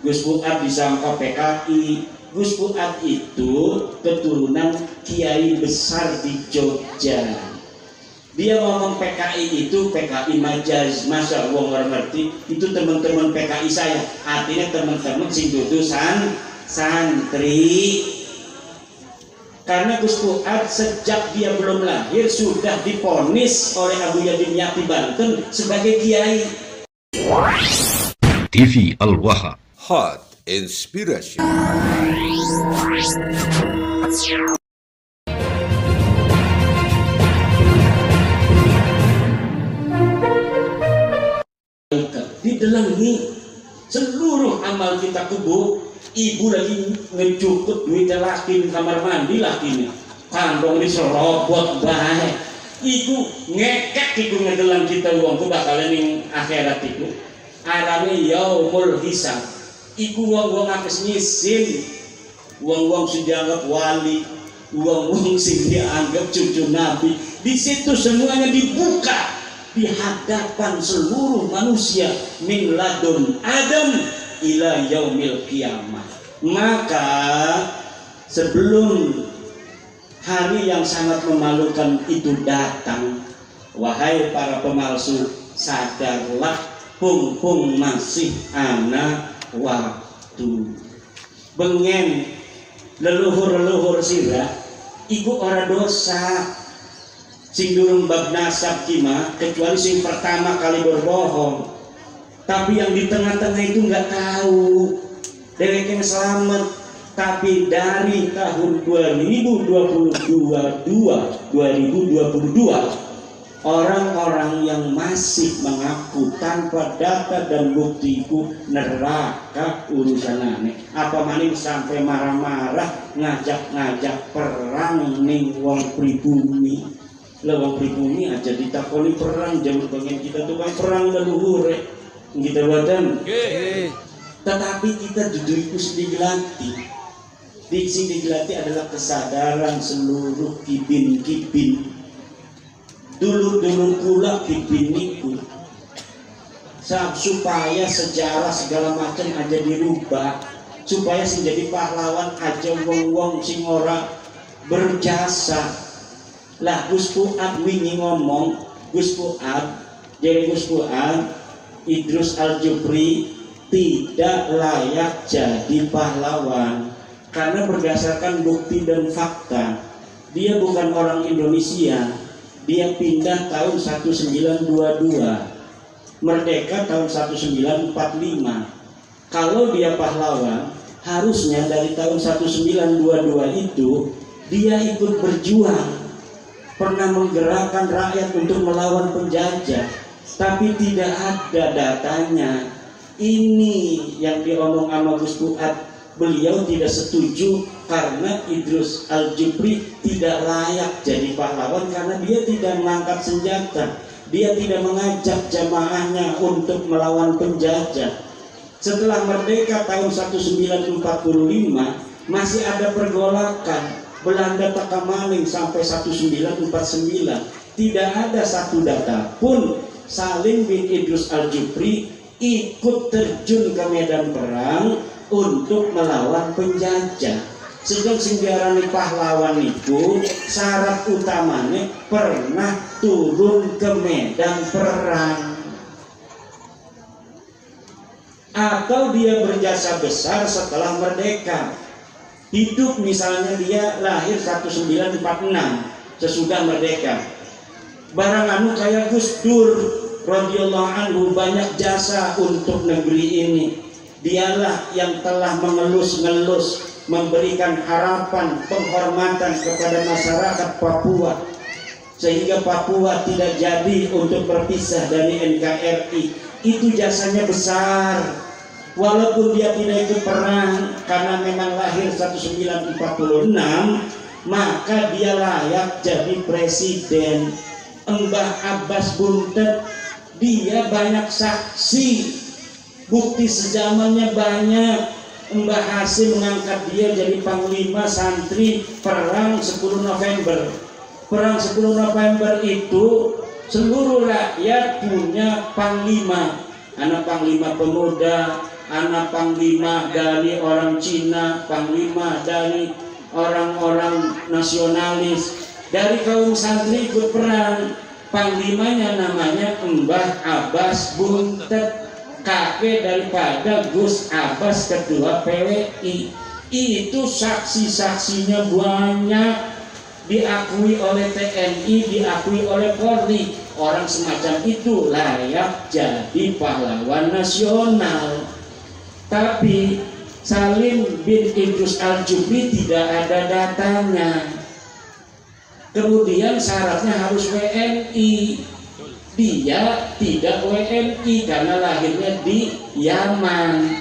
Gus Fuad disangka PKI. Gus Fuad itu keturunan kiai besar di Jogja. Dia ngomong PKI itu PKI majaz, masa wong ora ngerti. Itu teman-teman PKI saya, artinya teman-teman sing dudu santri. Karena Gus Fuad sejak dia belum lahir sudah diponis oleh Abu Yadim Yati Banten sebagai kiai. TV Al-Waha, Hot Inspiration. Didelengi seluruh amal kita kubu. Ibu lagi ngejukut duit laki kamar mandi laki kandong diserobot baik. Iku ngekek iku ngedelang kita uang ku bakalan ning akhirat iku. Arane yaumul hisab. Iku wong-wong apes nyisin. Wong-wong sing dianggap wali, wong-wong sing dianggap cucu nabi. Di situ semuanya dibuka di hadapan seluruh manusia min ladun Adam ila yaumil kiamah. Maka sebelum hari yang sangat memalukan itu datang, wahai para pemalsu, sadarlah pung masih ana waktu. Bengen leluhur sirah iku ora dosa sing durung bab nasab kima, kecuali sing pertama kali berbohong. Tapi yang di tengah-tengah itu nggak tahu dheweke selamat. Tapi dari tahun 2022 orang-orang yang masih mengaku tanpa data dan bukti itu neraka urusan aneh. Apa maning sampai marah-marah ngajak-ngajak perang ning wong pribumi. Lah wong pribumi aja ditakoni perang, jaman pengen kita tuh kan perang leluhur kita badan. Tetapi kita duduk itu digelanti. Sing digelanti adalah kesadaran seluruh kibin-kibin. Dulu pula kibin itu supaya sejarah segala macam aja dirubah, supaya sing jadi pahlawan aja wong-wong sing ora berjasa. Lah Gus Fuad wingi ngomong, Gus Fuad Idrus Al-Jupri tidak layak jadi pahlawan karena berdasarkan bukti dan fakta dia bukan orang Indonesia. Dia pindah tahun 1922, merdeka tahun 1945. Kalau dia pahlawan, harusnya dari tahun 1922 itu dia ikut berjuang, pernah menggerakkan rakyat untuk melawan penjajah, tapi tidak ada datanya. Ini yang diomong sama Gus Fuad. Beliau tidak setuju karena Idrus Al-Jupri tidak layak jadi pahlawan karena dia tidak mengangkat senjata, dia tidak mengajak jamaahnya untuk melawan penjajah. Setelah merdeka tahun 1945 masih ada pergolakan Belanda Takamaling sampai 1949. Tidak ada satu data pun Salim bin Idrus Al-Jupri ikut terjun ke medan perang untuk melawan penjajah. Sedang sing diarani pahlawan itu syarat utamanya pernah turun ke medan perang atau dia berjasa besar setelah merdeka. Hidup misalnya dia lahir 1946 sesudah merdeka. Barang anu kayak Gus Dur radhiyallahu anhu banyak jasa untuk negeri ini. Dialah yang telah mengelus-ngelus, memberikan harapan, penghormatan kepada masyarakat Papua sehingga Papua tidak jadi untuk berpisah dari NKRI. Itu jasanya besar. Walaupun dia tidak ikut perang karena memang lahir 1946, maka dia layak jadi presiden. Mbah Abbas Buntet dia banyak saksi, bukti sejamannya banyak. Mbah Hasim mengangkat dia jadi panglima santri perang 10 November. Perang 10 November itu seluruh rakyat punya panglima. Anak panglima pemuda, anak panglima dari orang Cina, panglima dari orang-orang nasionalis, dari kaum santri ikut perang. Panglimanya namanya Mbah Abbas Buntet, kakek daripada Gus Abbas ketua PWI. Itu saksi-saksinya banyak, diakui oleh TNI, diakui oleh Polri. Orang semacam itu layak jadi pahlawan nasional. Tapi Salim bin Idrus Al-Jubri tidak ada datanya. Kemudian syaratnya harus WNI. Dia tidak WNI karena lahirnya di Yaman.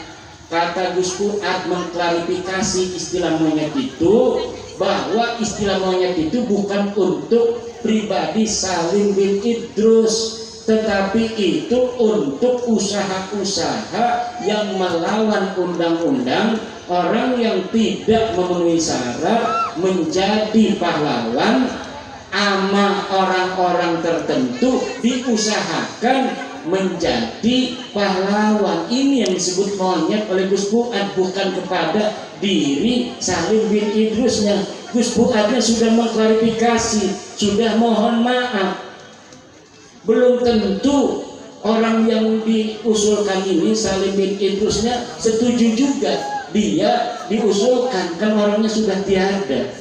Kata Gus Fuad mengklarifikasi istilah monyet itu, bahwa istilah monyet itu bukan untuk pribadi Salim bin Idrus, tetapi itu untuk usaha-usaha yang melawan undang-undang. Orang yang tidak memenuhi syarat menjadi pahlawan ama orang-orang tertentu diusahakan menjadi pahlawan. Ini yang disebut monyet oleh Gus Fuad, bukan kepada diri Salim bin Idrusnya. Gus Fuadnya sudah mengklarifikasi, sudah mohon maaf. Belum tentu orang yang diusulkan ini Salim bin Idrusnya setuju juga. Dia diusulkan, kan orangnya sudah tiada.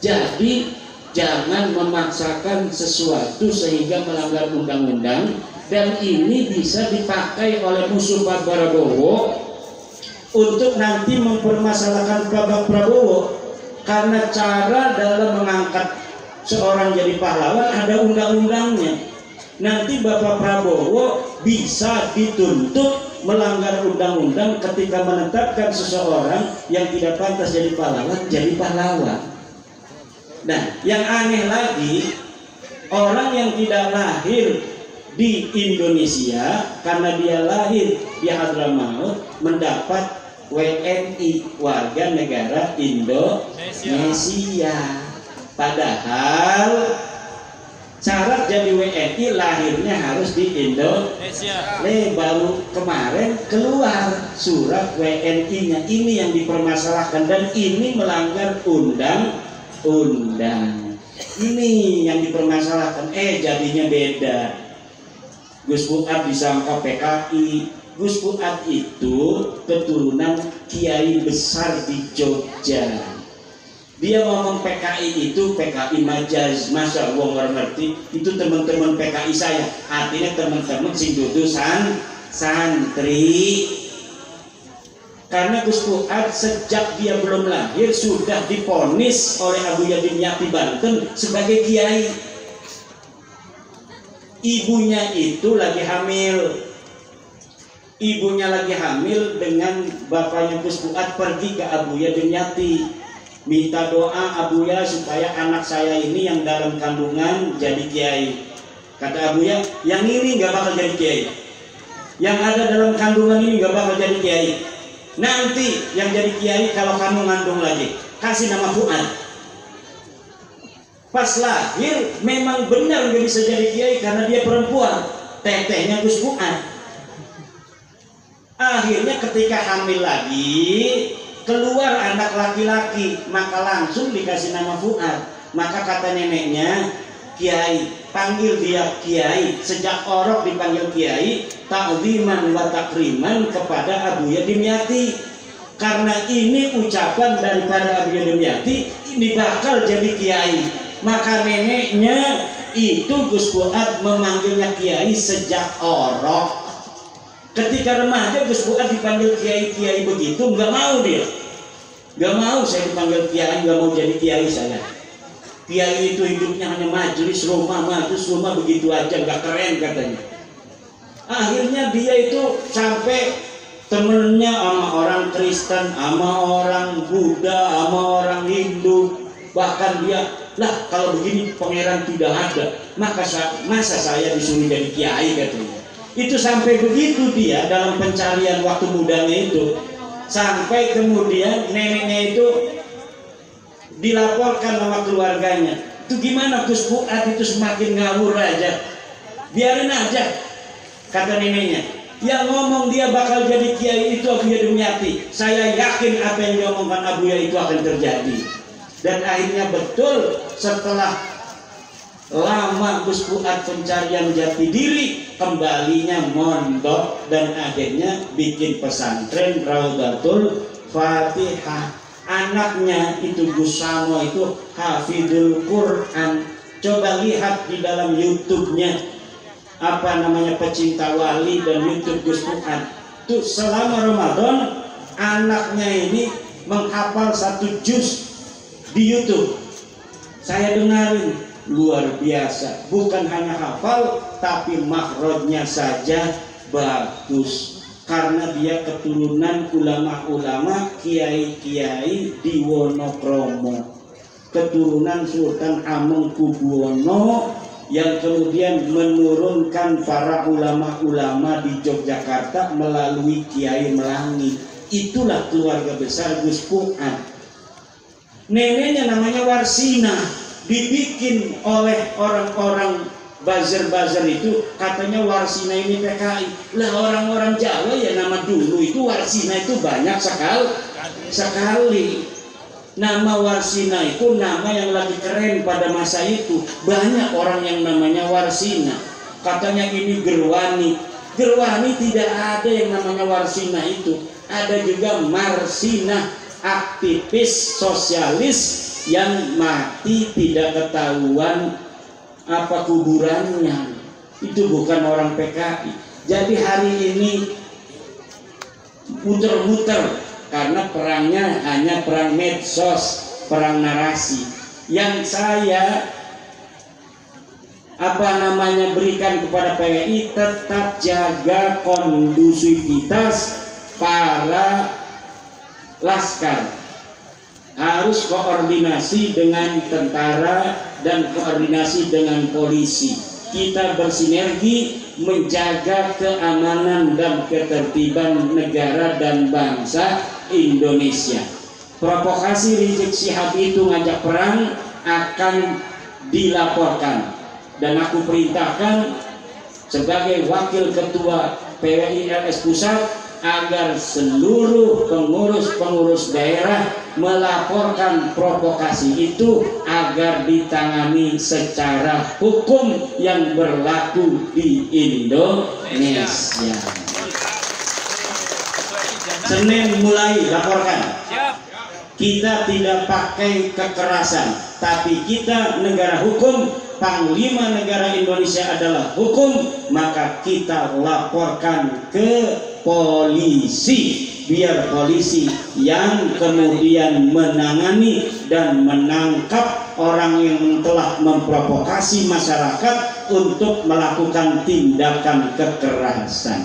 Jadi jangan memaksakan sesuatu sehingga melanggar undang-undang. Dan ini bisa dipakai oleh musuh Pak Prabowo untuk nanti mempermasalahkan Pak Prabowo, karena cara dalam mengangkat seorang jadi pahlawan ada undang-undangnya. Nanti Bapak Prabowo bisa dituntut melanggar undang-undang ketika menetapkan seseorang yang tidak pantas jadi pahlawan. Nah, yang aneh lagi, orang yang tidak lahir di Indonesia karena dia lahir di Hadramaut mendapat WNI, warga negara Indonesia. Padahal syarat jadi WNI lahirnya harus di Indonesia. Baru kemarin keluar surat WNI-nya. Ini yang dipermasalahkan dan ini melanggar undang-undang. Ini yang dipermasalahkan. Jadinya beda. Gus Fuad disangka PKI. Gus Fuad itu keturunan kiai besar di Jogja. Dia ngomong PKI itu PKI majaz, masa wong ora ngerti. Itu teman-teman PKI saya, artinya teman-teman sing dudu santri. Karena Gus Fuad sejak dia belum lahir sudah divonis oleh Abu Yadim Yati Banten sebagai kiai. Ibunya itu lagi hamil. Ibunya lagi hamil dengan bapaknya Gus Fuad pergi ke Abu Yadim Yati, minta doa Abuya supaya anak saya ini yang dalam kandungan jadi kiai. Kata Abuya, yang ini nggak bakal jadi kiai, yang ada dalam kandungan ini nggak bakal jadi kiai. Nanti yang jadi kiai kalau kamu ngandung lagi, kasih nama Fuad. Pas lahir memang benar nggak bisa jadi kiai karena dia perempuan, tetehnya Gus Fuad. Akhirnya ketika hamil lagi keluar anak laki-laki, maka langsung dikasih nama Fuad. Maka kata neneknya, kiai, panggil dia kiai. Sejak orok dipanggil kiai, ta'ziman wa takriman kepada Abu Yadim Yati. Karena ini ucapan daripada Abu Yadim Yati, ini bakal jadi kiai. Maka neneknya itu Gus Fuad memanggilnya kiai sejak orok. Ketika remaja Gus Fuad dipanggil kiai-kiai begitu, nggak mau dia. Nggak mau saya dipanggil kiai, nggak mau jadi kiai saya. Kiai itu hidupnya hanya majelis rumah begitu aja, nggak keren katanya. Akhirnya dia itu sampai temennya sama orang Kristen, sama orang Buddha, sama orang Hindu. Bahkan dia, lah kalau begini pangeran tidak ada, masa saya disuruh jadi kiai katanya. Itu sampai begitu dia dalam pencarian waktu mudanya itu, sampai kemudian neneknya itu dilaporkan sama keluarganya. Itu gimana Gus Fuad itu semakin ngawur aja, biarin aja kata neneknya. Yang ngomong dia bakal jadi kiai itu Abuya Dumyati. Saya yakin apa yang diomongkan Abuya itu akan terjadi. Dan akhirnya betul, setelah lama Gus Fuad pencarian jati diri, kembalinya mondok dan akhirnya bikin pesantren Raudatul Fatihah. Anaknya itu Gus Samo itu hafidul Quran. Coba lihat di dalam YouTube-nya apa namanya Pecinta Wali dan YouTube Gus Fuad. Tuh selama Ramadan anaknya ini menghafal 1 juz di YouTube. Saya dengarin, luar biasa. Bukan hanya hafal, tapi makhrajnya saja bagus. Karena dia keturunan ulama-ulama, kiai-kiai di Wonokromo, keturunan Sultan Hamengkubuwono yang kemudian menurunkan para ulama-ulama di Yogyakarta melalui Kiai Melangi. Itulah keluarga besar Gus Fuad. Neneknya namanya Warsina, dibikin oleh orang-orang buzzer-buzzer itu, katanya Warsina ini PKI. Lah orang-orang Jawa ya nama dulu itu Warsina itu banyak sekali. Nama Warsina itu nama yang lagi keren pada masa itu. Banyak orang yang namanya Warsina. Katanya ini Gerwani. Gerwani tidak ada yang namanya Warsina itu. Ada juga Marsina, aktivis sosialis yang mati tidak ketahuan apa kuburannya. Itu bukan orang PKI. Jadi hari ini muter-muter karena perangnya hanya perang medsos, perang narasi. Yang saya berikan kepada PWI, tetap jaga kondusivitas para laskar. Harus koordinasi dengan tentara dan koordinasi dengan polisi. Kita bersinergi menjaga keamanan dan ketertiban negara dan bangsa Indonesia. Provokasi Rizik Syihab itu ngajak perang akan dilaporkan, dan aku perintahkan sebagai wakil ketua PWI LS Pusat agar seluruh pengurus-pengurus daerah melaporkan provokasi itu agar ditangani secara hukum yang berlaku di Indonesia. Senin mulai laporkan. Kita tidak pakai kekerasan, tapi kita negara hukum. Panglima negara Indonesia adalah hukum, maka kita laporkan ke polisi, biar polisi yang kemudian menangani dan menangkap orang yang telah memprovokasi masyarakat untuk melakukan tindakan kekerasan.